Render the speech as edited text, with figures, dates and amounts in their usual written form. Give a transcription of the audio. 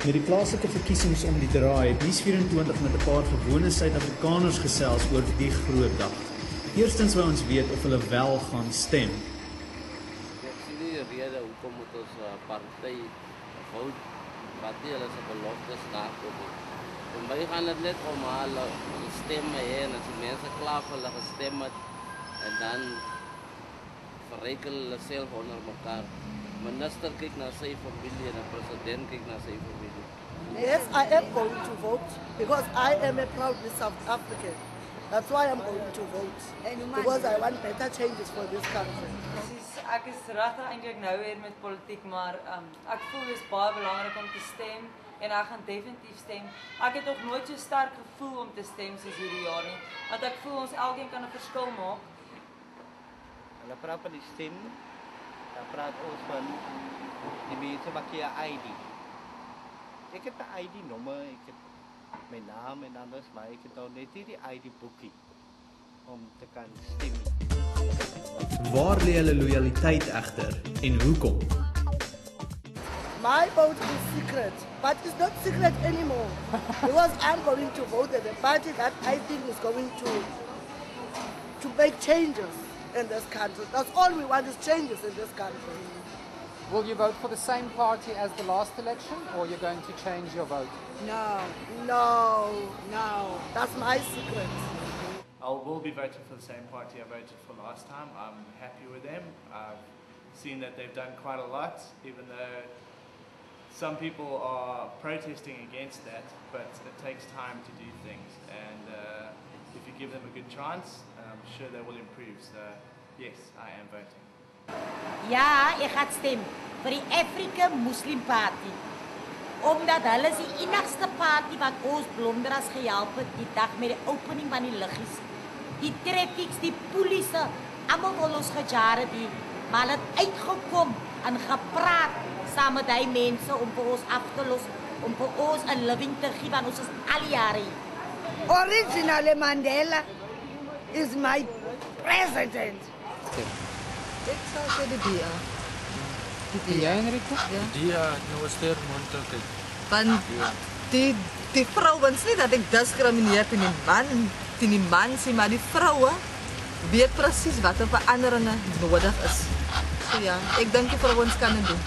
Met die plaaslike verkiesings om die draai het Nuus24 met 'n paar gewone Suid-Afrikaners gesels oor die groot dag. Eerstens wou ons weet of hulle wel gaan stem. Ek sien nie die rede hoekom moet ons party vote wat die hulle se beloftes nakom. Vir my gaan dit net om hulle stemme hê en as die mense klaar vir hulle gestem het en dan verrekel hulle self onder mekaar. Minister kyk na sy familie en die president kyk na sy familie. Yes, I am going to vote because I am a proud South African. That's why I'm going to vote. Because I want better changes for this country. Ek is regtig eintlik nou weer met politiek, maar ek voel dit is baie belangrik om te stem en ek gaan definitief stem. Ek het nog nooit so sterk gevoel om te stem soos hierdie jaar nie, want ek voel ons elkeen kan 'n verskil maak. Hulle praat van die stem, dan praat ons van die mense wat jy 'n ID. Ek het 'n ID-nommer, ek het my naam en anders, maar ek het nou net nie die ID-boekie om te kan stem. Waar lê hulle lojaliteit egter en hoekom? My vote is secret, but it's not secret anymore. Because I'm going to vote at the party that I think is going to make changes in this country. That's all we want is changes in this country. Will you vote for the same party as the last election, or you're going to change your vote? No. That's my secret. I will be voting for the same party I voted for last time. I'm happy with them. I've seen that they've done quite a lot, even though some people are protesting against that, but it takes time to do things. And if you give them a good chance, I'm sure they will improve. So yes, I am voting. Ja, ek gaan stem vir die African Muslim Party. Omdat hulle is die enigste party wat ons blonderas gehelp het die dag met die opening van die liggies. Die traffics, die polisie, almal wil ons gejare die, maar hulle het uitgekom en gepraat saam met die mense om vir ons af te los, om vir ons 'n living te gee, want ons is al jare hier. Originally Mandela is my president. Ek sal sê die DA. Jy, Enrico? DA nou ster moontlikheid. Want die vrouens nie dat ek diskrimineer teen die man sê, maar die vroue weet presies wat 'n veranderinge nodig is. So ja, ek dink die vrouens kan dit doen.